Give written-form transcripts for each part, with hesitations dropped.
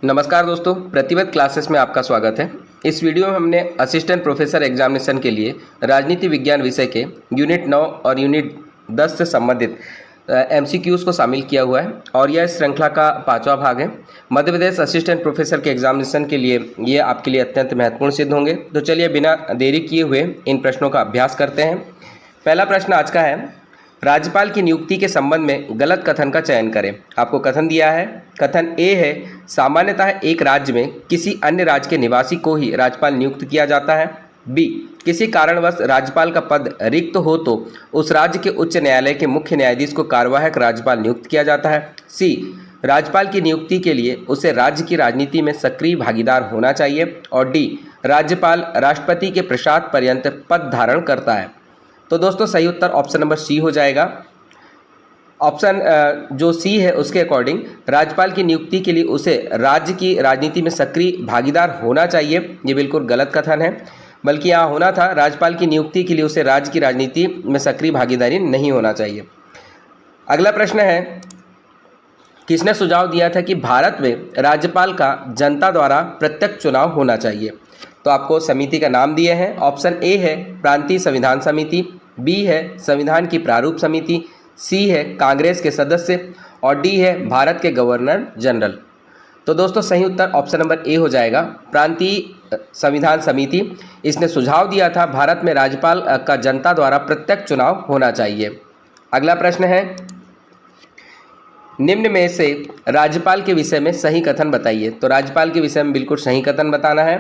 नमस्कार दोस्तों, प्रतिवेद क्लासेस में आपका स्वागत है। इस वीडियो में हमने असिस्टेंट प्रोफेसर एग्जामिनेशन के लिए राजनीति विज्ञान विषय के यूनिट 9 और यूनिट 10 से संबंधित एमसीक्यूज़ को शामिल किया हुआ है और यह इस श्रृंखला का 5वां भाग है। मध्य प्रदेश असिस्टेंट प्रोफेसर के एग्जामिनेशन के लिए ये आपके लिए अत्यंत महत्वपूर्ण सिद्ध होंगे। तो चलिए बिना देरी किए हुए इन प्रश्नों का अभ्यास करते हैं। पहला प्रश्न आज का है, राज्यपाल की नियुक्ति के संबंध में गलत कथन का चयन करें। आपको कथन दिया है। कथन ए है, सामान्यतः एक राज्य में किसी अन्य राज्य के निवासी को ही राज्यपाल नियुक्त किया जाता है। बी, किसी कारणवश राज्यपाल का पद रिक्त हो तो उस राज्य के उच्च न्यायालय के मुख्य न्यायाधीश को कार्यवाहक राज्यपाल नियुक्त किया जाता है। सी, राज्यपाल की नियुक्ति के लिए उसे राज्य की राजनीति में सक्रिय भागीदार होना चाहिए। और डी, राज्यपाल राष्ट्रपति के प्रसाद पर्यंत पद धारण करता है। तो दोस्तों सही उत्तर ऑप्शन नंबर सी हो जाएगा। ऑप्शन जो सी है उसके अकॉर्डिंग राज्यपाल की नियुक्ति के लिए उसे राज्य की राजनीति में सक्रिय भागीदार होना चाहिए, ये बिल्कुल गलत कथन है। बल्कि यहाँ होना था, राज्यपाल की नियुक्ति के लिए उसे राज्य की राजनीति में सक्रिय भागीदारी नहीं होना चाहिए। अगला प्रश्न है, किसने सुझाव दिया था कि भारत में राज्यपाल का जनता द्वारा प्रत्यक्ष चुनाव होना चाहिए। तो आपको समिति का नाम दिए हैं। ऑप्शन ए है प्रांतीय संविधान समिति, बी है संविधान की प्रारूप समिति, सी है कांग्रेस के सदस्य और डी है भारत के गवर्नर जनरल। तो दोस्तों सही उत्तर ऑप्शन नंबर ए हो जाएगा, प्रांतीय संविधान समिति। इसने सुझाव दिया था भारत में राज्यपाल का जनता द्वारा प्रत्यक्ष चुनाव होना चाहिए। अगला प्रश्न है, निम्न में से राज्यपाल के विषय में सही कथन बताइए। तो राज्यपाल के विषय में बिल्कुल सही कथन बताना है।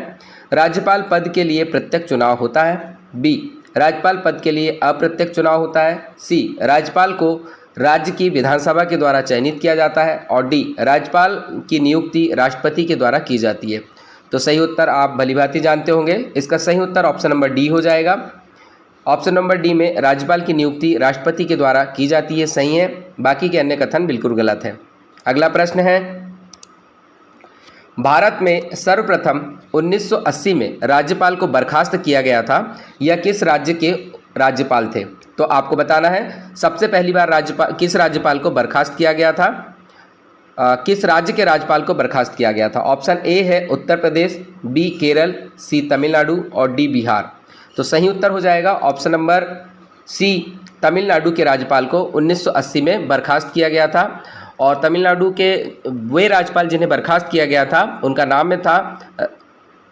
राज्यपाल पद के लिए प्रत्यक्ष चुनाव होता है। बी, राज्यपाल पद के लिए अप्रत्यक्ष चुनाव होता है। सी, राज्यपाल को राज्य की विधानसभा के द्वारा चयनित किया जाता है। और डी, राज्यपाल की नियुक्ति राष्ट्रपति के द्वारा की जाती है। तो सही उत्तर आप भलीभांति जानते होंगे, इसका सही उत्तर ऑप्शन नंबर डी हो जाएगा। ऑप्शन नंबर डी में राज्यपाल की नियुक्ति राष्ट्रपति के द्वारा की जाती है, सही है। बाकी के अन्य कथन बिल्कुल गलत है। अगला प्रश्न है, भारत में सर्वप्रथम 1980 में राज्यपाल को बर्खास्त किया गया था। यह किस राज्य के राज्यपाल थे। तो आपको बताना है सबसे पहली बार किस राज्यपाल को बर्खास्त किया गया था, किस राज्य के राज्यपाल को बर्खास्त किया गया था। ऑप्शन ए है उत्तर प्रदेश, बी केरल, सी तमिलनाडु और डी बिहार। तो सही उत्तर हो जाएगा ऑप्शन नंबर सी, तमिलनाडु के राज्यपाल को 1980 में बर्खास्त किया गया था। और तमिलनाडु के वे राज्यपाल जिन्हें बर्खास्त किया गया था उनका नाम में था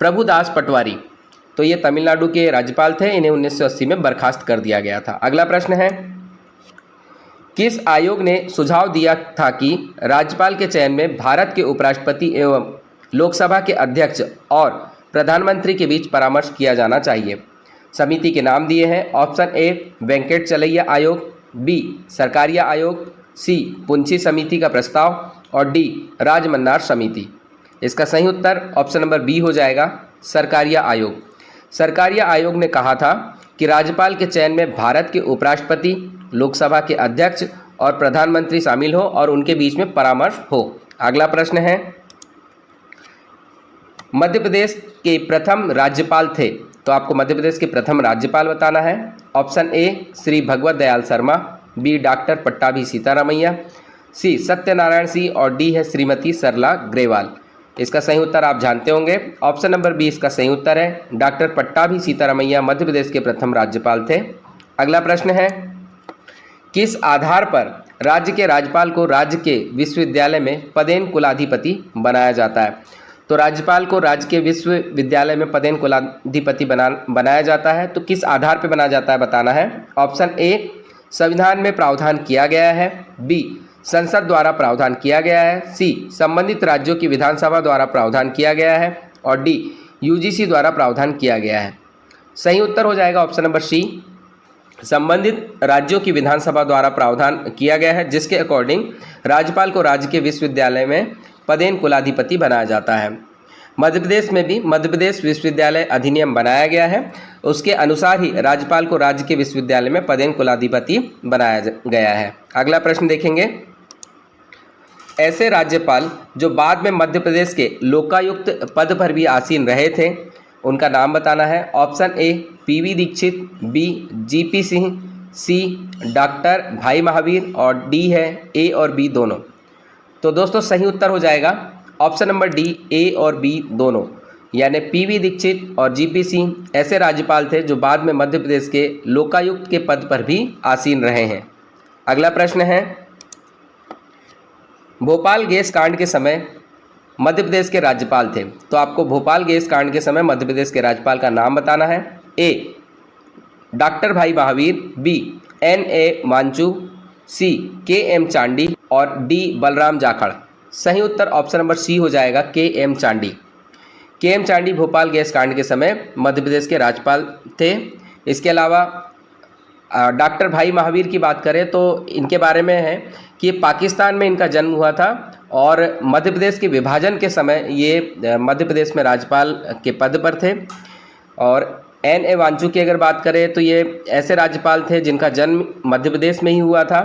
प्रभुदास पटवारी। तो ये तमिलनाडु के राज्यपाल थे, इन्हें 1980 में बर्खास्त कर दिया गया था। अगला प्रश्न है, किस आयोग ने सुझाव दिया था कि राज्यपाल के चयन में भारत के उपराष्ट्रपति एवं लोकसभा के अध्यक्ष और प्रधानमंत्री के बीच परामर्श किया जाना चाहिए। समिति के नाम दिए हैं। ऑप्शन ए वेंकट चलैया आयोग, बी सरकारिया आयोग, सी पुंछी समिति का प्रस्ताव और डी राजमन्नार समिति। इसका सही उत्तर ऑप्शन नंबर बी हो जाएगा, सरकारिया आयोग। सरकारिया आयोग ने कहा था कि राज्यपाल के चयन में भारत के उपराष्ट्रपति, लोकसभा के अध्यक्ष और प्रधानमंत्री शामिल हो और उनके बीच में परामर्श हो। अगला प्रश्न है, मध्य प्रदेश के प्रथम राज्यपाल थे। तो आपको मध्य प्रदेश के प्रथम राज्यपाल बताना है। Option A Shri Bhagwat Dayal Sharma, B doctor Pattabhi Sitaramayya, C Satyanarayan Singh और डी है श्रीमती सरला ग्रेवाल। इसका सही उत्तर आप जानते होंगे, ऑप्शन नंबर बी इसका सही उत्तर है। डॉक्टर पट्टाभी सीतारामैया मध्य प्रदेश के प्रथम राज्यपाल थे। अगला प्रश्न है, किस आधार पर राज्य के राज्यपाल को राज्य के विश्वविद्यालय में पदेन कुलाधिपति बनाया जाता है। तो राज्यपाल को राज्य के विश्वविद्यालय में पदेन कुलाधिपति बनाया जाता है। तो किस आधार पर बनाया जाता है बताना है। ऑप्शन ए संविधान में प्रावधान किया गया है, बी संसद द्वारा प्रावधान किया गया है, सी संबंधित राज्यों की विधानसभा द्वारा प्रावधान किया गया है और डी यूजीसी द्वारा प्रावधान किया गया है। सही उत्तर हो जाएगा ऑप्शन नंबर सी, संबंधित राज्यों की विधानसभा द्वारा प्रावधान किया गया है, जिसके अकॉर्डिंग राज्यपाल को राज्य के विश्वविद्यालय में पदेन कुलाधिपति बनाया जाता है। मध्य प्रदेश में भी मध्य प्रदेश विश्वविद्यालय अधिनियम बनाया गया है, उसके अनुसार ही राज्यपाल को राज्य के विश्वविद्यालय में पदेन कुलाधिपति बनाया गया है। अगला प्रश्न देखेंगे, ऐसे राज्यपाल जो बाद में मध्य प्रदेश के लोकायुक्त पद पर भी आसीन रहे थे, उनका नाम बताना है। Option A PV Dixit, B GP Singh, C doctor Bhai Mahavir और डी है ए और बी दोनों। तो दोस्तों सही उत्तर हो जाएगा ऑप्शन नंबर डी ए और बी दोनों, यानी पीवी दीक्षित और जीपी सिंह ऐसे राज्यपाल थे जो बाद में मध्य प्रदेश के लोकायुक्त के पद पर भी आसीन रहे हैं। अगला प्रश्न है, भोपाल गैस कांड के समय मध्य प्रदेश के राज्यपाल थे, तो आपको भोपाल गैस कांड के समय मध्य प्रदेश के राज्यपाल का नाम बताना है। ए doctor Bhai Mahavir, B एन.ए. Manchu, सी के.एम. चांडी और डी बलराम जाखड़। सही उत्तर ऑप्शन नंबर सी हो जाएगा, KM. Chandy. KM. Chandy Bhopal gas कांड के समय मध्य प्रदेश के राज्यपाल थे। इसके अलावा डॉक्टर भाई महावीर की बात करें तो इनके बारे में है कि पाकिस्तान में इनका जन्म हुआ था और मध्य प्रदेश के विभाजन के समय ये मध्य प्रदेश में राज्यपाल के पद पर थे। और एन.ए. वांचू की अगर बात करें तो ये ऐसे राज्यपाल थे जिनका जन्म मध्य प्रदेश में ही हुआ था।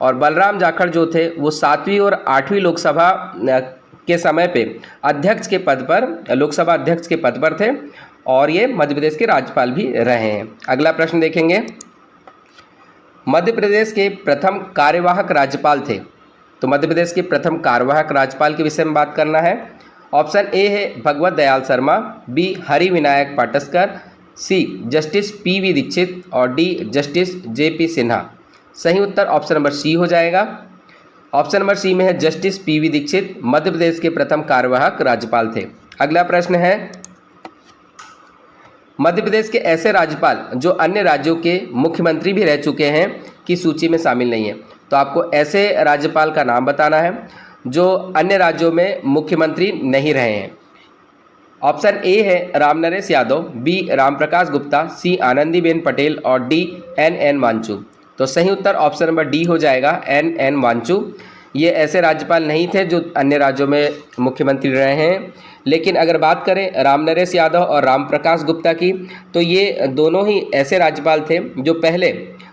और बलराम जाखड़ जो थे वो 7वीं और 8वीं लोकसभा के समय पे अध्यक्ष के पद पर, लोकसभा अध्यक्ष के पद पर थे और ये मध्य प्रदेश के राज्यपाल भी रहे हैं। अगला प्रश्न देखेंगे, मध्य प्रदेश के प्रथम कार्यवाहक राज्यपाल थे, तो मध्य प्रदेश के प्रथम कार्यवाहक राज्यपाल के विषय में बात करना है। ऑप्शन ए है भगवत Dayal Sharma, B Hari Vinayak Pataskar, C justice PV. Dixit और डी जस्टिस जे.पी. सिन्हा। सही उत्तर ऑप्शन नंबर सी हो जाएगा। ऑप्शन नंबर सी में है जस्टिस पी.वी. दीक्षित मध्य प्रदेश के प्रथम कार्यवाहक राज्यपाल थे। अगला प्रश्न है, मध्य प्रदेश के ऐसे राज्यपाल जो अन्य राज्यों के मुख्यमंत्री भी रह चुके हैं की सूची में शामिल नहीं है, तो आपको ऐसे राज्यपाल का नाम बताना है जो अन्य राज्यों में मुख्यमंत्री नहीं रहे हैं। ऑप्शन ए है रामनरेश यादव, बी रामप्रकाश गुप्ता, सी आनंदीबेन पटेल और डी एन.एन. मांचू। तो सही उत्तर ऑप्शन नंबर डी हो जाएगा, एन.एन. मांचू। ये ऐसे राज्यपाल नहीं थे जो अन्य राज्यों में मुख्यमंत्री रहे हैं। लेकिन अगर बात करें रामनरेश यादव और रामप्रकाश गुप्ता की, तो ये दोनों ही ऐसे राज्यपाल थे जो पहले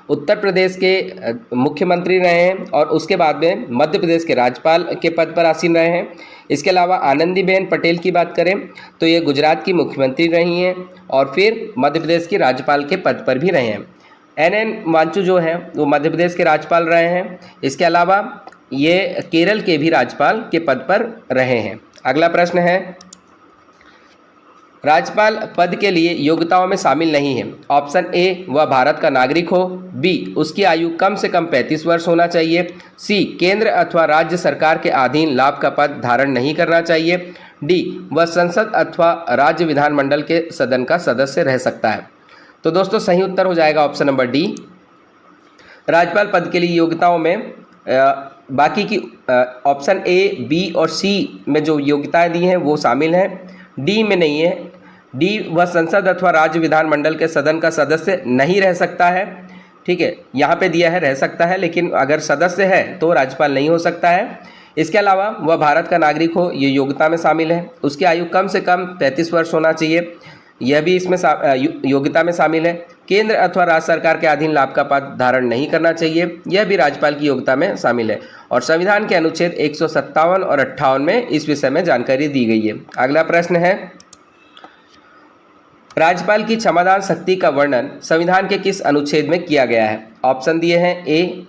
उत्तर प्रदेश के मुख्यमंत्री रहे हैं और उसके बाद में मध्य प्रदेश के राज्यपाल के पद पर आसीन रहे हैं। इसके अलावा आनंदीबेन पटेल की बात करें तो ये गुजरात की मुख्यमंत्री रही हैं और फिर मध्य प्रदेश की राज्यपाल के पद पर भी रहे हैं। एन.एन. मांचू जो हैं वो मध्य प्रदेश के राज्यपाल रहे हैं। इसके अलावा ये केरल के भी राज्यपाल के पद पर रहे हैं। अगला प्रश्न है, राज्यपाल पद के लिए योग्यताओं में शामिल नहीं है। ऑप्शन ए वह भारत का नागरिक हो, बी उसकी आयु कम से कम 35 वर्ष होना चाहिए, सी केंद्र अथवा राज्य सरकार के अधीन लाभ का पद धारण नहीं करना चाहिए, डी वह संसद अथवा राज्य विधानमंडल के सदन का सदस्य रह सकता है। तो दोस्तों सही उत्तर हो जाएगा ऑप्शन नंबर डी। राज्यपाल पद के लिए योग्यताओं में बाकी की ऑप्शन ए, बी और सी में जो योग्यताएं दी हैं वो शामिल हैं, डी में नहीं है। डी वह संसद अथवा राज्य विधानमंडल के सदन का सदस्य नहीं रह सकता है। ठीक है, यहाँ पे दिया है रह सकता है, लेकिन अगर सदस्य है तो राज्यपाल नहीं हो सकता है। इसके अलावा वह भारत का नागरिक हो, ये योग्यता में शामिल है। उसकी आयु कम से कम 35 वर्ष होना चाहिए, यह भी इसमें योग्यता में शामिल है। केंद्र अथवा राज्य सरकार के अधीन लाभ का पद धारण नहीं करना चाहिए, यह भी राज्यपाल की योग्यता में शामिल है। और संविधान के अनुच्छेद 157 और 58 में इस विषय में जानकारी दी गई है। अगला प्रश्न है, राज्यपाल की क्षमादान शक्ति का वर्णन संविधान के किस अनुच्छेद में किया गया है? ऑप्शन दिए हैं, ए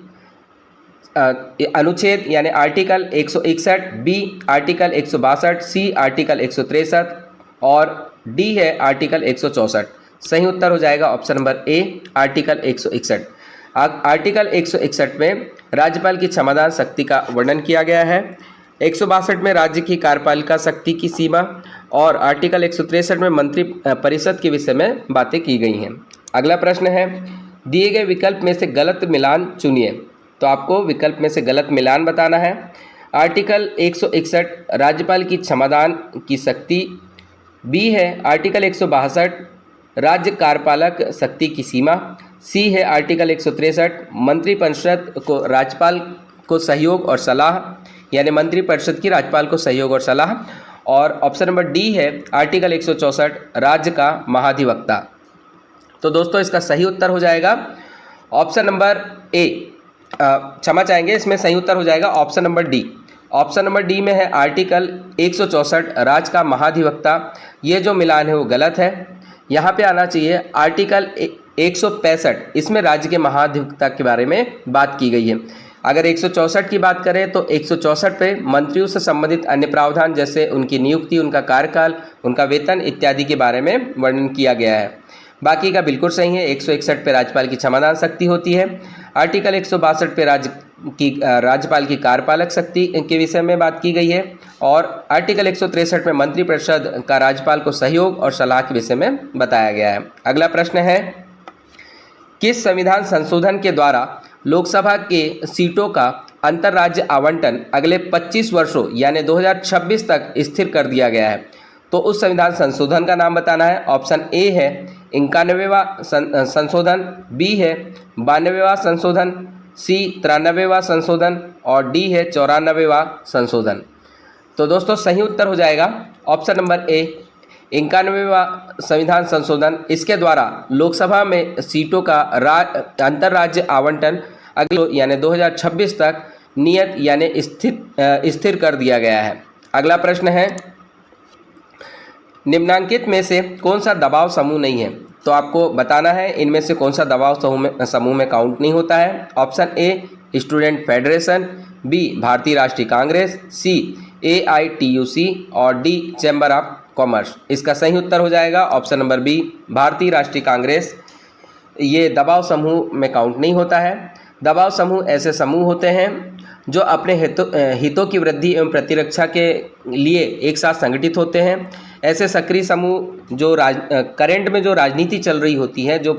अनुच्छेद यानी article 161, B article 162, C article 163 और डी है आर्टिकल 164। सही उत्तर हो जाएगा option number A, article 161। Article 161 में राज्यपाल की क्षमादान शक्ति का वर्णन किया गया है। 162 में राज्य की कार्यपालिका शक्ति की सीमा और आर्टिकल 163 में मंत्री परिषद के विषय में बातें की गई हैं। अगला प्रश्न है, दिए गए विकल्प में से गलत मिलान चुनिए। तो आपको विकल्प में से गलत मिलान बताना है। आर्टिकल 161 राज्यपाल की क्षमादान की शक्ति, बी है आर्टिकल 162 राज्य कार्यपालक शक्ति की सीमा, सी है आर्टिकल 163 मंत्रिपरिषद को राज्यपाल को सहयोग और सलाह, यानी मंत्रिपरिषद की राज्यपाल को सहयोग और सलाह, और ऑप्शन नंबर डी है आर्टिकल 164 राज्य का महाधिवक्ता। तो दोस्तों इसका सही उत्तर हो जाएगा ऑप्शन नंबर ए, क्षमा चाहेंगे, इसमें सही उत्तर हो जाएगा option number D. Option number D में है आर्टिकल 164 राज्य का महाधिवक्ता। ये जो मिलान है वो गलत है, यहाँ पे आना चाहिए आर्टिकल 165, इसमें राज्य के महाधिवक्ता के बारे में बात की गई है। अगर 164 की बात करें तो 164 पे मंत्रियों से संबंधित अन्य प्रावधान जैसे उनकी नियुक्ति, उनका कार्यकाल, उनका वेतन इत्यादि के बारे में वर्णन किया गया है। बाकी का बिल्कुल सही है। 161 पे राज्यपाल की क्षमादान शक्ति होती है। आर्टिकल 162 पे राज्यपाल की कार्यपालक शक्ति के विषय में बात की गई है और आर्टिकल 163 में मंत्रिपरिषद का राज्यपाल को सहयोग और सलाह के विषय में बताया गया है। अगला प्रश्न है, किस संविधान संशोधन के द्वारा लोकसभा के सीटों का अंतर्राज्य आवंटन अगले 25 वर्षों यानी 2026 तक स्थिर कर दिया गया है? तो उस संविधान संशोधन का नाम बताना है। ऑप्शन ए है 91वां संशोधन, बी है 92वां संशोधन, सी 93वां संशोधन और डी है 94वां संशोधन। तो दोस्तों सही उत्तर हो जाएगा ऑप्शन नंबर ए 91वां संविधान संशोधन। इसके द्वारा लोकसभा में सीटों का अंतर्राज्य आवंटन अगले यानी 2026 तक नियत यानी स्थिर कर दिया गया है। अगला प्रश्न है, निम्नांकित में से कौन सा दबाव समूह नहीं है? तो आपको बताना है इनमें से कौन सा दबाव समूह में काउंट नहीं होता है। Option A student federation, B Bharatiya Rashtriya Congress, C AITUC और डी चैम्बर ऑफ कॉमर्स। इसका सही उत्तर हो जाएगा option number B Bharatiya Rashtriya Congress. ये दबाव समूह में काउंट नहीं होता है। दबाव समूह ऐसे समूह होते हैं जो अपने हितों की वृद्धि एवं प्रतिरक्षा के लिए एक साथ संगठित होते हैं। ऐसे सक्रिय समूह जो करंट में जो राजनीति चल रही होती है, जो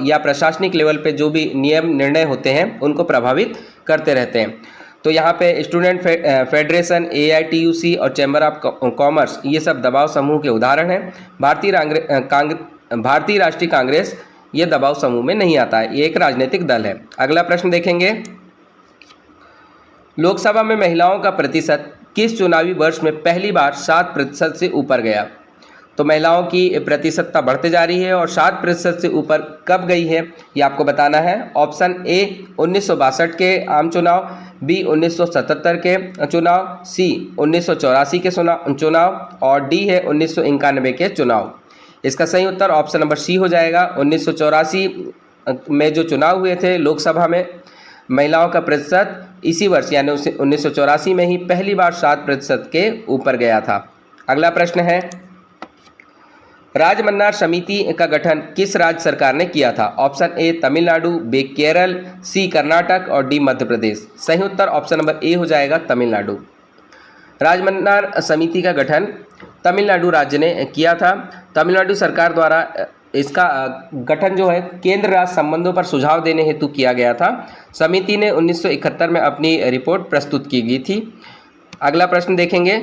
या प्रशासनिक लेवल पे जो भी नियम निर्णय होते हैं उनको प्रभावित करते रहते हैं। तो यहाँ पे स्टूडेंट फेडरेशन, AITUC और चैम्बर ऑफ कॉमर्स ये सब दबाव समूह के उदाहरण हैं। भारतीय राष्ट्रीय कांग्रेस ये दबाव समूह में नहीं आता है, ये एक राजनीतिक दल है। अगला प्रश्न देखेंगे, लोकसभा में महिलाओं का प्रतिशत किस चुनावी वर्ष में पहली बार 7% से ऊपर गया? तो महिलाओं की प्रतिशतता बढ़ते जा रही है और 7% से ऊपर कब गई है ये आपको बताना है। ऑप्शन ए 1962 के आम चुनाव, बी 1977 के चुनाव, सी 1984 के चुनाव और डी है 1991 के चुनाव। इसका सही उत्तर ऑप्शन नंबर सी हो जाएगा। 1984 में जो चुनाव हुए थे लोकसभा में, महिलाओं का प्रतिशत इसी वर्ष यानी 1984 में ही पहली बार 7% के ऊपर गया था। अगला प्रश्न है, राजमन्नार समिति का गठन किस राज्य सरकार ने किया था? Option A Tamil Nadu, B Kerala, C Karnataka और डी मध्य प्रदेश। सही उत्तर ऑप्शन नंबर ए हो जाएगा तमिलनाडु। राजमन्नार समिति का गठन तमिलनाडु राज्य ने किया था। तमिलनाडु सरकार द्वारा इसका गठन जो है केंद्र राज्य संबंधों पर सुझाव देने हेतु किया गया था। समिति ने 1971 में अपनी रिपोर्ट प्रस्तुत की गई थी। अगला प्रश्न देखेंगे,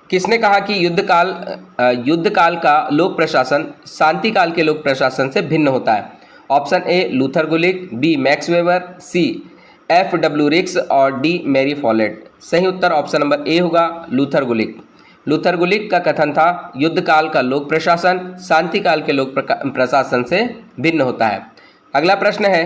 किसने कहा कि युद्ध काल का लोक प्रशासन शांति काल के लोक प्रशासन से भिन्न होता है? Option A Luther Gulick, B Max Weber, C FW Riggs और डी मैरी फॉलेट। सही उत्तर ऑप्शन नंबर ए होगा लूथर गुलिक। लूथर गुलिक का कथन था युद्ध काल का लोक प्रशासन शांति काल के लोक प्रशासन से भिन्न होता है। अगला प्रश्न है,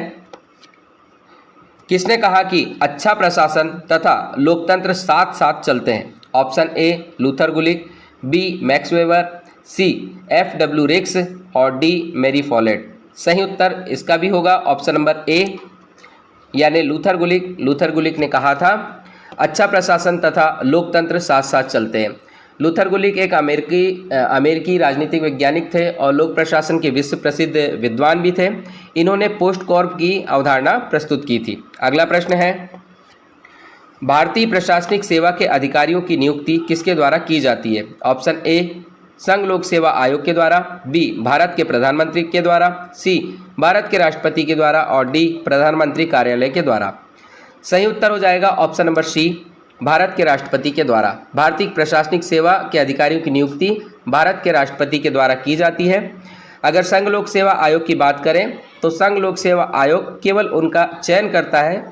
किसने कहा कि अच्छा प्रशासन तथा लोकतंत्र साथ साथ चलते हैं? Option A Luther Gulick, B Max Weber, C FW Riggs और डी मैरी फॉलेट। सही उत्तर इसका भी होगा ऑप्शन नंबर ए यानी लूथर गुलिक। लूथर गुलिक ने कहा था अच्छा प्रशासन तथा लोकतंत्र साथ साथ चलते हैं। लूथर गुलिक एक अमेरिकी राजनीतिक वैज्ञानिक थे और लोक प्रशासन के विश्व प्रसिद्ध विद्वान भी थे। इन्होंने पोस्ट कॉर्प की अवधारणा प्रस्तुत की थी। अगला प्रश्न है, भारतीय प्रशासनिक सेवा के अधिकारियों की नियुक्ति किसके द्वारा की जाती है? ऑप्शन ए संघ लोक सेवा आयोग के द्वारा, बी भारत के प्रधानमंत्री के द्वारा, सी भारत के राष्ट्रपति के द्वारा और डी प्रधानमंत्री कार्यालय के द्वारा। सही उत्तर हो जाएगा ऑप्शन नंबर सी भारत के राष्ट्रपति के द्वारा। भारतीय प्रशासनिक सेवा के अधिकारियों की नियुक्ति भारत के राष्ट्रपति के द्वारा की जाती है। अगर संघ लोक सेवा आयोग की बात करें तो संघ लोक सेवा आयोग केवल उनका चयन करता है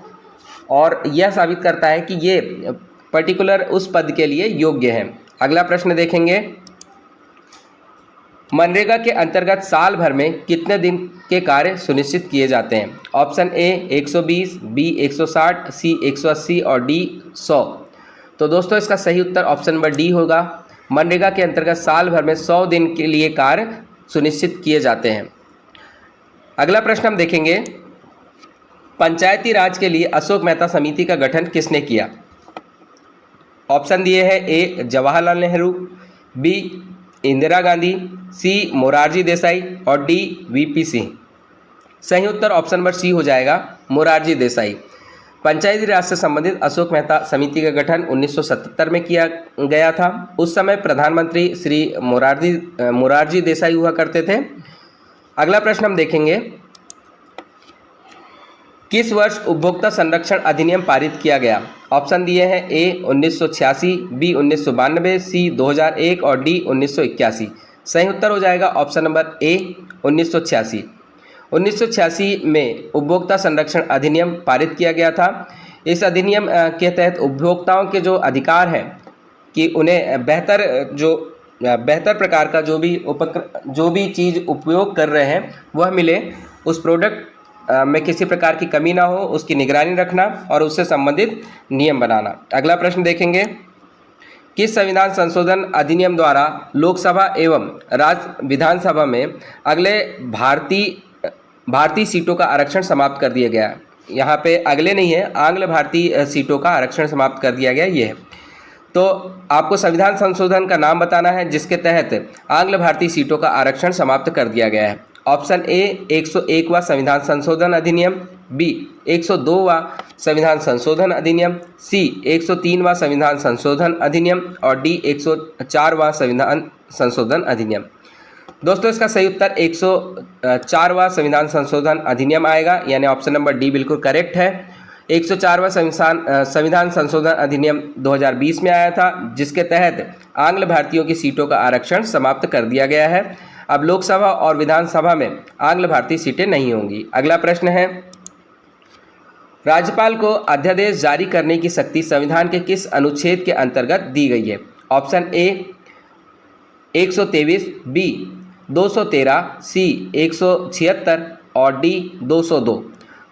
और यह साबित करता है कि ये पर्टिकुलर उस पद के लिए योग्य हैं। अगला प्रश्न देखेंगे, मनरेगा के अंतर्गत साल भर में कितने दिन के कार्य सुनिश्चित किए जाते हैं? ऑप्शन ए 120, बी 160, सी 180 और डी 100। तो दोस्तों इसका सही उत्तर ऑप्शन नंबर डी होगा। मनरेगा के अंतर्गत साल भर में 100 दिन के लिए कार्य सुनिश्चित किए जाते हैं। अगला प्रश्न हम देखेंगे, पंचायती राज के लिए अशोक मेहता समिति का गठन किसने किया? ऑप्शन दिए हैं ए जवाहरलाल नेहरू, बी इंदिरा गांधी, सी मोरारजी देसाई और डी वीपी सिंह। सही उत्तर ऑप्शन नंबर सी हो जाएगा, मोरारजी देसाई। पंचायती राज से संबंधित अशोक मेहता समिति का गठन 1977 में किया गया था। उस समय प्रधानमंत्री श्री मोरारजी देसाई हुआ करते थे। अगला प्रश्न हम देखेंगे, किस वर्ष उपभोक्ता संरक्षण अधिनियम पारित किया गया? ऑप्शन दिए हैं ए 1986, बी 1992, सी 2001 और डी 1981। सही उत्तर हो जाएगा ऑप्शन नंबर ए 1986। 1986 में उपभोक्ता संरक्षण अधिनियम पारित किया गया था। इस अधिनियम के तहत उपभोक्ताओं के जो अधिकार हैं कि उन्हें बेहतर प्रकार का जो भी चीज़ उपयोग कर रहे हैं वह मिले, उस प्रोडक्ट में किसी प्रकार की कमी ना हो, उसकी निगरानी रखना और उससे संबंधित नियम बनाना। अगला प्रश्न देखेंगे, किस संविधान संशोधन अधिनियम द्वारा लोकसभा एवं राज्य विधानसभा में अगले भारतीय सीटों का आरक्षण समाप्त कर दिया गया? यहाँ पे अगले नहीं है, आंग्ल भारतीय सीटों का आरक्षण समाप्त कर दिया गया ये है। तो आपको संविधान संशोधन का नाम बताना है जिसके तहत आंग्ल भारतीय सीटों का आरक्षण समाप्त कर दिया गया है। ऑप्शन ए 101वां संविधान संशोधन अधिनियम, बी 102वां संविधान संशोधन अधिनियम, सी 103वां संविधान संशोधन अधिनियम और डी 104वां संविधान संशोधन अधिनियम। दोस्तों इसका सही उत्तर 104वां संविधान संशोधन अधिनियम आएगा, यानी ऑप्शन नंबर डी बिल्कुल करेक्ट है। 104वां संविधान संशोधन अधिनियम 2020 में आया था, जिसके तहत आंग्ल भारतीयों की सीटों का आरक्षण समाप्त कर दिया गया है। अब लोकसभा और विधानसभा में आंग्ल भारतीय सीटें नहीं होंगी। अगला प्रश्न है, राज्यपाल को अध्यादेश जारी करने की शक्ति संविधान के किस अनुच्छेद के अंतर्गत दी गई है? ऑप्शन ए 123, बी 213, सी 176 और डी 202।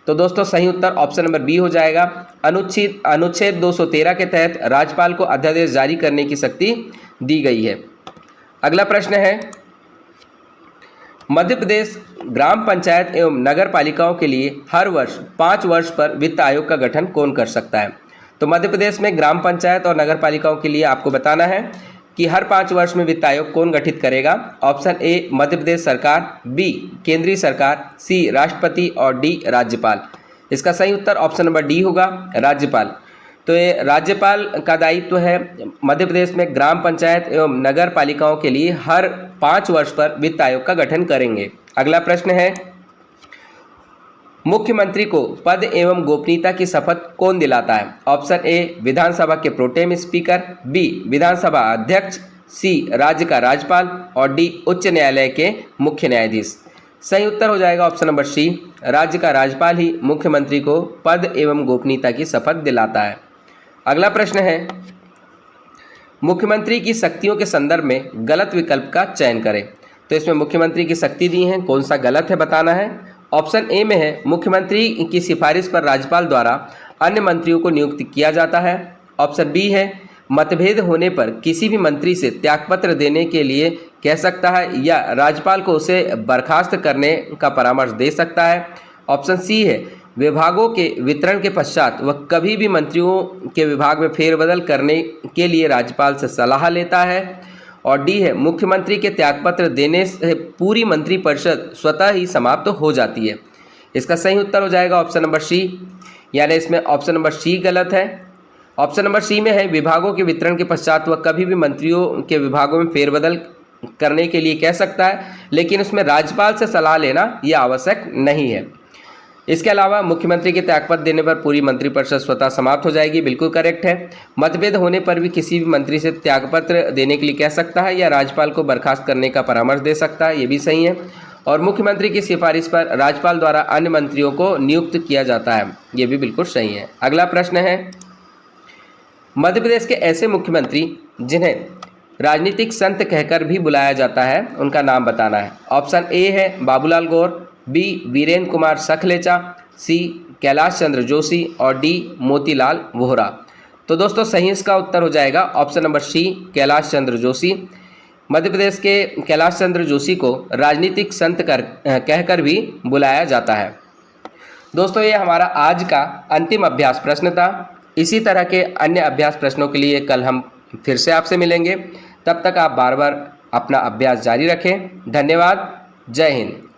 तो दोस्तों सही उत्तर ऑप्शन नंबर बी हो जाएगा। अनुच्छेद 213 के तहत राज्यपाल को अध्यादेश जारी करने की शक्ति दी गई है। अगला प्रश्न है, मध्य प्रदेश ग्राम पंचायत एवं नगर पालिकाओं के लिए हर वर्ष 5 वर्ष पर वित्त आयोग का गठन कौन कर सकता है? तो मध्य प्रदेश में ग्राम पंचायत और नगर पालिकाओं के लिए आपको बताना है कि हर 5 वर्ष में वित्त आयोग कौन गठित करेगा? ऑप्शन ए मध्य प्रदेश सरकार, बी केंद्रीय सरकार, सी राष्ट्रपति और डी राज्यपाल। इसका सही उत्तर ऑप्शन नंबर डी होगा, राज्यपाल। तो ये राज्यपाल का दायित्व है मध्य प्रदेश में ग्राम पंचायत एवं नगर पालिकाओं के लिए हर 5 वर्ष पर वित्त आयोग का गठन करेंगे। अगला प्रश्न है, मुख्यमंत्री को पद एवं गोपनीयता की शपथ कौन दिलाता है? ऑप्शन ए विधानसभा के प्रोटेम स्पीकर, बी विधानसभा अध्यक्ष, सी राज्य का राज्यपाल और डी उच्च न्यायालय के मुख्य न्यायाधीश। सही उत्तर हो जाएगा ऑप्शन नंबर सी, राज्य का राज्यपाल ही मुख्यमंत्री को पद एवं गोपनीयता की शपथ दिलाता है। अगला प्रश्न है, मुख्यमंत्री की शक्तियों के संदर्भ में गलत विकल्प का चयन करें। तो इसमें मुख्यमंत्री की शक्ति दी है, कौन सा गलत है बताना है। ऑप्शन ए में है, मुख्यमंत्री की सिफारिश पर राज्यपाल द्वारा अन्य मंत्रियों को नियुक्त किया जाता है। ऑप्शन बी है, मतभेद होने पर किसी भी मंत्री से त्यागपत्र देने के लिए कह सकता है या राज्यपाल को उसे बर्खास्त करने का परामर्श दे सकता है। ऑप्शन सी है, विभागों के वितरण के पश्चात वह कभी भी मंत्रियों के विभाग में फेरबदल करने के लिए राज्यपाल से सलाह लेता है। और डी है, मुख्यमंत्री के त्यागपत्र देने से पूरी मंत्रिपरिषद स्वतः ही समाप्त हो जाती है। इसका सही उत्तर हो जाएगा ऑप्शन नंबर सी, यानी इसमें ऑप्शन नंबर सी गलत है। ऑप्शन नंबर सी में है, विभागों के वितरण के पश्चात वह कभी भी मंत्रियों के विभागों में फेरबदल करने के लिए कह सकता है, लेकिन उसमें राज्यपाल से सलाह लेना यह आवश्यक नहीं है। इसके अलावा मुख्यमंत्री के त्यागपत्र देने पर पूरी मंत्रिपरिषद स्वतः समाप्त हो जाएगी, बिल्कुल करेक्ट है। मतभेद होने पर भी किसी भी मंत्री से त्यागपत्र देने के लिए कह सकता है या राज्यपाल को बर्खास्त करने का परामर्श दे सकता है, ये भी सही है। और मुख्यमंत्री की सिफारिश पर राज्यपाल द्वारा अन्य मंत्रियों को नियुक्त किया जाता है, ये भी बिल्कुल सही है। अगला प्रश्न है, मध्य प्रदेश के ऐसे मुख्यमंत्री जिन्हें राजनीतिक संत कहकर भी बुलाया जाता है, उनका नाम बताना है। ऑप्शन ए है बाबूलाल गौर, बी वीरेंद्र कुमार सखलेचा, सी कैलाश चंद्र जोशी और डी मोतीलाल वोहरा। तो दोस्तों सही इसका उत्तर हो जाएगा option number C, Kailash Chandra Joshi. Madhya Pradesh के कैलाश चंद्र जोशी को राजनीतिक संत कहकर भी बुलाया जाता है। दोस्तों ये हमारा आज का अंतिम अभ्यास प्रश्न था। इसी तरह के अन्य अभ्यास प्रश्नों के लिए कल हम फिर से आपसे मिलेंगे। तब तक आप बार बार अपना अभ्यास जारी रखें। धन्यवाद। जय हिंद।